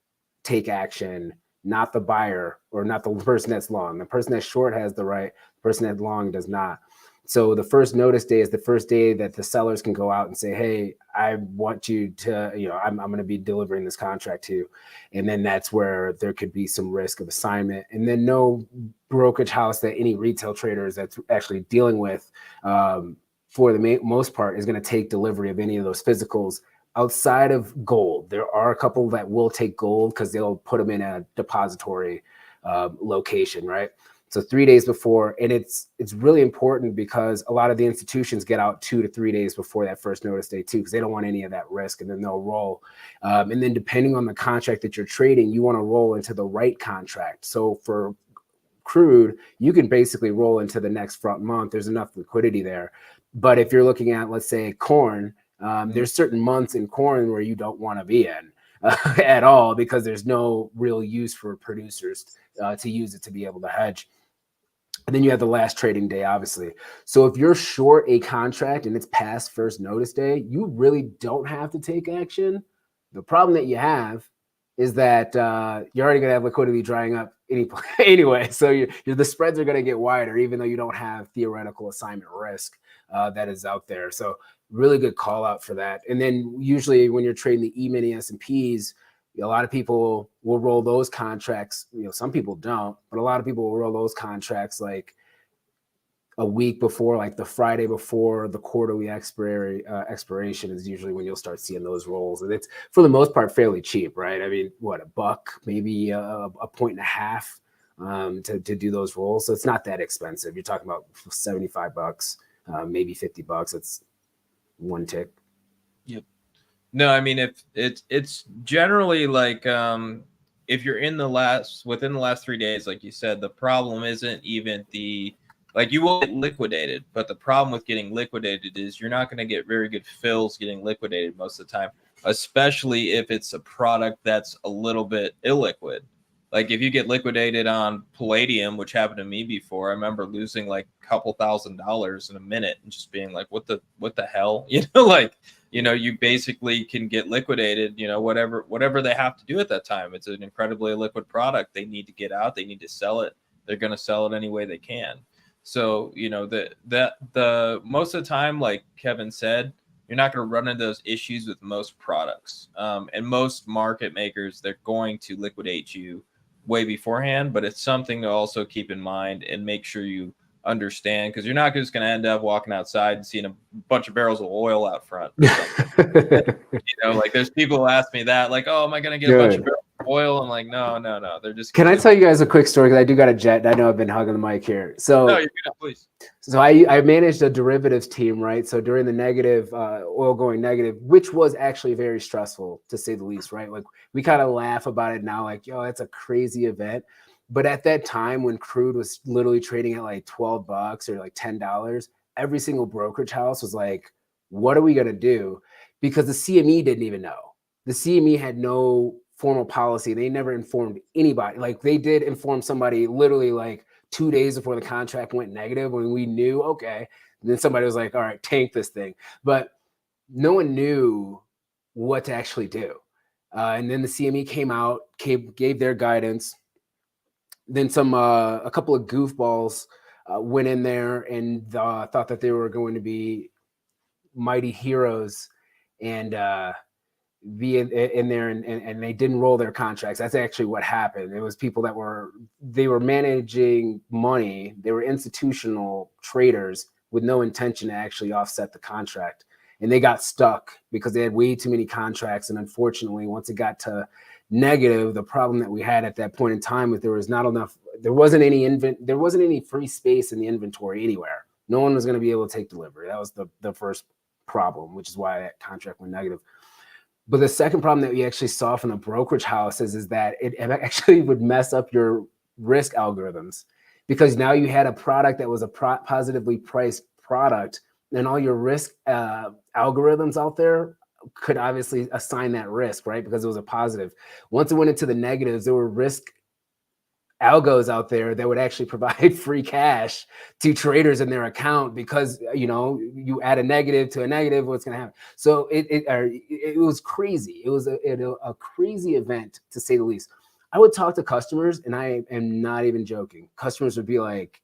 take action, not the buyer, or not the person that's long. The person that's short has the right, the person that's long does not. So the first notice day is the first day that the sellers can go out and say, hey, I want you to, I'm going to be delivering this contract to you. And then that's where there could be some risk of assignment. And then no brokerage house that any retail traders that's actually dealing with, for the most part, is going to take delivery of any of those physicals outside of gold. There are a couple that will take gold because they'll put them in a depository location, right? So 3 days before, and it's really important because a lot of the institutions get out 2 to 3 days before that first notice day too, because they don't want any of that risk, and then they'll roll. And then depending on the contract that you're trading, you want to roll into the right contract. So for crude, you can basically roll into the next front month. There's enough liquidity there. But if you're looking at, let's say, corn, there's certain months in corn where you don't want to be in at all, because there's no real use for producers to use it to be able to hedge. And then you have the last trading day, obviously. So if you're short a contract and it's past first notice day, you really don't have to take action. The problem that you have is that you're already going to have liquidity drying up anyway. So the spreads are going to get wider, even though you don't have theoretical assignment risk that is out there. So really good call out for that. And then usually when you're trading the E-mini S&Ps, a lot of people will roll those contracts. Some people don't, but a lot of people will roll those contracts like a week before, like the Friday before the quarterly expiration is usually when you'll start seeing those rolls. And it's, for the most part, fairly cheap, right? I mean, what, $1, maybe a $1.50 to do those rolls. So it's not that expensive. You're talking about $75, maybe $50. It's one tick. Yep. No, I mean, if it's generally like if you're within the last 3 days, like you said, the problem isn't even you will get liquidated, but the problem with getting liquidated is you're not going to get very good fills getting liquidated most of the time, especially if it's a product that's a little bit illiquid. Like if you get liquidated on Palladium, which happened to me before, I remember losing like a couple $1,000s in a minute and just being like, what the hell? You basically can get liquidated, whatever they have to do at that time. It's an incredibly illiquid product. They need to get out. They need to sell it. They're going to sell it any way they can. So, the most of the time, like Kevin said, you're not going to run into those issues with most products. And most market makers, they're going to liquidate you way beforehand, but it's something to also keep in mind and make sure you understand, because you're not just going to end up walking outside and seeing a bunch of barrels of oil out front. There's people who ask me that, like, oh, am I going to get a bunch of barrels of oil? I'm like, no. They're just. Can I tell you guys a quick story? Because I do got a jet. I know I've been hugging the mic here. So no, you're good, please. So I managed a derivatives team, right? So during the negative, oil going negative, which was actually very stressful to say the least, right? Like we kind of laugh about it now, like, yo, that's a crazy event. But at that time when crude was literally trading at like $12 or like $10, every single brokerage house was like, what are we going to do? Because the CME didn't even know. The CME had no formal policy. They never informed anybody. Like they did inform somebody literally like 2 days before the contract went negative when we knew, okay. And then somebody was like, all right, tank this thing. But no one knew what to actually do. And then the CME came out, gave their guidance. Then a couple of goofballs went in there and thought that they were going to be mighty heroes and be in there and they didn't roll their contracts. That's actually what happened. It was people that were managing money. They were institutional traders with no intention to actually offset the contract. And they got stuck because they had way too many contracts. And unfortunately, once it got to negative, the problem that we had at that point in time was there wasn't any free space in the inventory anywhere. No one was going to be able to take delivery. That was the first problem, which is why that contract went negative. But the second problem that we actually saw from the brokerage houses is that it actually would mess up your risk algorithms, because now you had a product that was a positively priced product, and all your risk algorithms out there could obviously assign that risk, right? Because it was a positive. Once it went into the negatives, there were risk algos out there that would actually provide free cash to traders in their account, because you add a negative to a negative, what's going to happen? So it was crazy. It was a crazy event, to say the least. I would talk to customers, and I am not even joking. Customers would be like,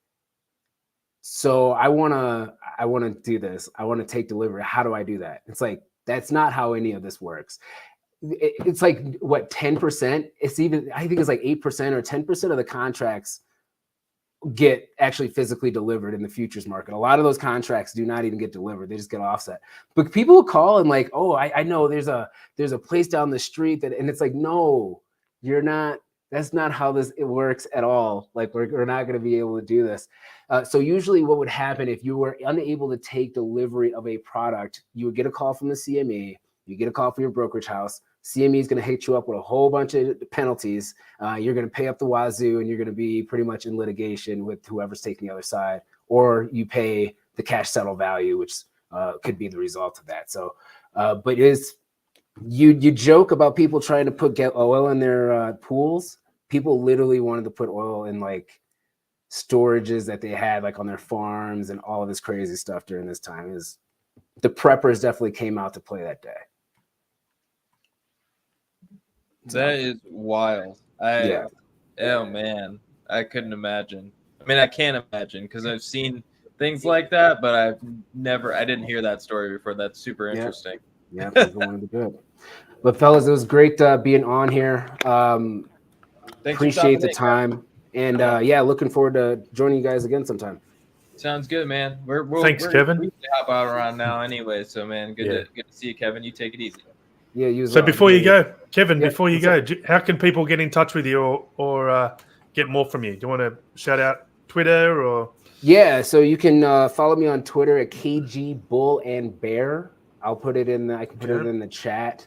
so I want to do this. I want to take delivery. How do I do that? It's like, that's not how any of this works. It's like, what, 10%? I think it's like 8% or 10% of the contracts get actually physically delivered in the futures market. A lot of those contracts do not even get delivered. They just get offset. But people will call and like, oh, I know there's a place down the street and it's like, no, you're not. That's not how it works at all. Like we're not going to be able to do this. So usually what would happen if you were unable to take delivery of a product, you would get a call from the CME, you get a call from your brokerage house. CME is going to hit you up with a whole bunch of penalties. You're going to pay up the wazoo, and you're going to be pretty much in litigation with whoever's taking the other side, or you pay the cash settle value, which could be the result of that. So, but you joke about people trying to get oil in their pools. People literally wanted to put oil in like storages that they had like on their farms and all of this crazy stuff during this time. The preppers definitely came out to play that day. That is wild. Oh man, I couldn't imagine. I mean, I can't imagine because I've seen things like that, but I didn't hear that story before. That's super interesting. Yeah, people wanted to do it. But fellas, it was great being on here. Appreciate the time, and looking forward to joining you guys again sometime. Sounds good, man. Thanks, Kevin. We hop out around now anyway, so man, good to see you, Kevin. You take it easy. Yeah, you as well. Before you go, Kevin, go, how can people get in touch with you or get more from you? Do you want to shout out Twitter or? Yeah, so you can follow me on Twitter at KG Bull and Bear. I'll put it in. I can put it in the chat.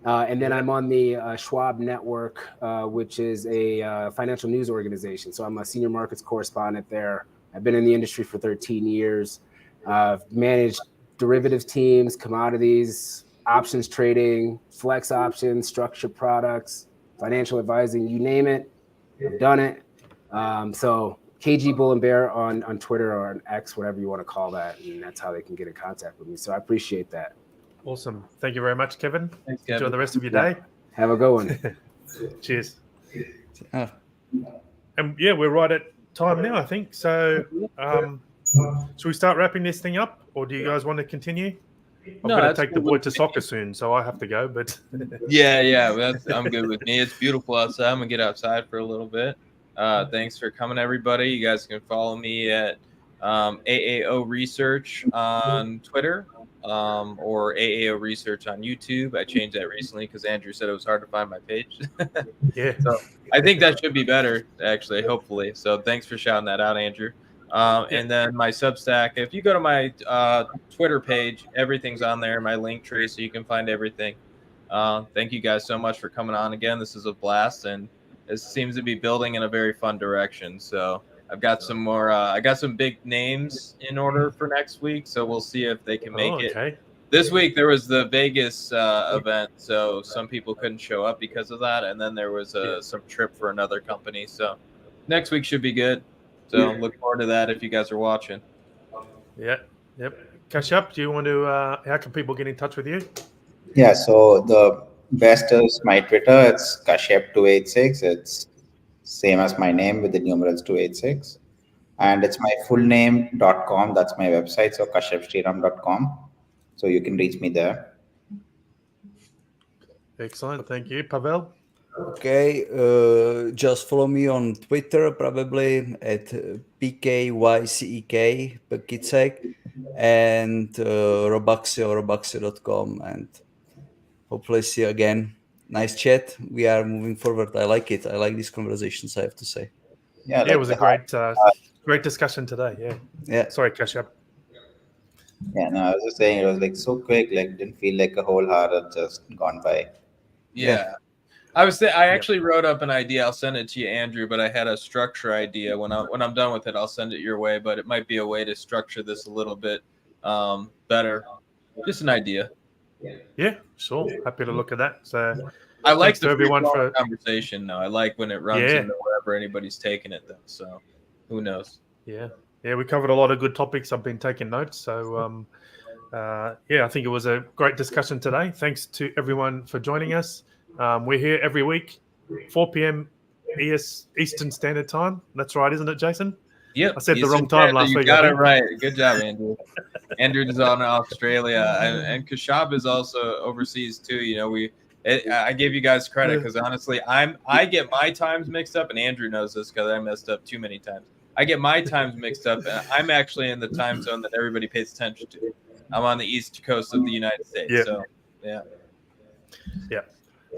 And then I'm on the Schwab Network, which is a financial news organization. So I'm a senior markets correspondent there. I've been in the industry for 13 years. I've managed derivatives teams, commodities, options trading, flex options, structured products, financial advising, you name it, I've done it. So KG Bull and Bear on Twitter or on X, whatever you want to call that. And that's how they can get in contact with me. So I appreciate that. Awesome. Thank you very much, Kevin. Thanks, Enjoy Kevin. the rest of your day. Have a good one. Cheers. Ah, And yeah, we're right at time now, I think. So should we start wrapping this thing up, or do you guys want to continue? I'm No, going to that's take the cool boy with to me. soccer soon, so I have to go. But Yeah, I'm good with me. It's beautiful outside. I'm gonna get outside for a little bit. Thanks for coming, everybody. You guys can follow me at AAO Research on Twitter or AAO Research on YouTube. I changed that recently because Andrew said it was hard to find my page. yeah, So I think that should be better, actually, hopefully. So thanks for shouting that out, Andrew. And then my Substack, if you go to my Twitter page, everything's on there, my link tree, so you can find everything. Thank you guys so much for coming on again. This is a blast, and it seems to be building in a very fun direction. So I've got some more, I got some big names in order for next week, so we'll see if they can make it. okay. This week there was the Vegas event, so some people couldn't show up because of that, and then there was some trip for another company. So next week should be good. So look forward to that if you guys are watching. Yeah, yep. Kashyap, do you want to? How can people get in touch with you? Yeah, so the best is my Twitter. It's Kashyap286. It's same as my name with the numerals 286. And it's my full name.com. That's my website. So kashyapsriram.com. So you can reach me there. Excellent, thank you, Pavel. okay, just follow me on Twitter, probably at PKYCEK, Kycek, and robuxio.com, and hopefully see you again. Nice chat. We are moving forward. I like it. I like these conversations, I have to say. Yeah, Yeah, it was a great, uh, great discussion today. Yeah. Yeah. Sorry, Kashyap. Yeah, no, I was just saying it was like so quick, like didn't feel like a whole hour had just gone by. Yeah. I actually wrote up an idea. I'll send it to you, Andrew, but I had a structure idea. When I'm done with it, I'll send it your way, but it might be a way to structure this a little bit better. Just an idea. Yeah, sure. Happy to look at that. So I like thanks to the everyone for conversation though. I like when it runs into wherever anybody's taking it though. So who knows? Yeah, we covered a lot of good topics. I've been taking notes. So yeah, I think it was a great discussion today. Thanks to everyone for joining us. We're here every week, 4 p.m. Eastern Standard Time. That's right, isn't it, Jason? Yep. I said the wrong time last week. You got it right. Good job, Andrew. Andrew is on Australia, and Kashyap is also overseas too. You know, I gave you guys credit because honestly, I get my times mixed up, and Andrew knows this because I messed up too many times. I get my times mixed up, and I'm actually in the time zone that everybody pays attention to. I'm on the east coast of the United States. Yeah. So yeah.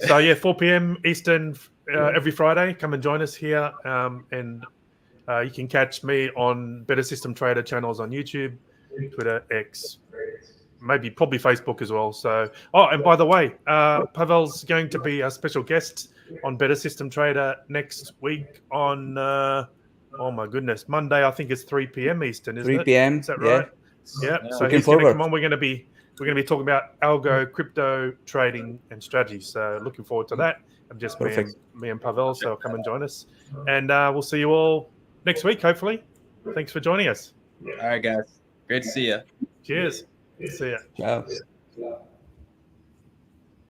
So yeah, 4 p.m. Eastern every Friday. Come and join us here, and you can catch me on Better System Trader channels on YouTube, Twitter, X, probably Facebook as well. So, and by the way, Pavel's going to be a special guest on Better System Trader next week on, oh my goodness, Monday. I think it's 3 p.m. Eastern, isn't 3 it? p.m. Is that right? Yeah. So Looking he's going to forward. come on. We're going to be talking about algo, crypto trading, and strategy. So looking forward to that. I'm just me and Pavel. So come and join us, and we'll see you all next week, hopefully. Thanks for joining us. All right, guys. Great to see you. Cheers. See ya. Ciao.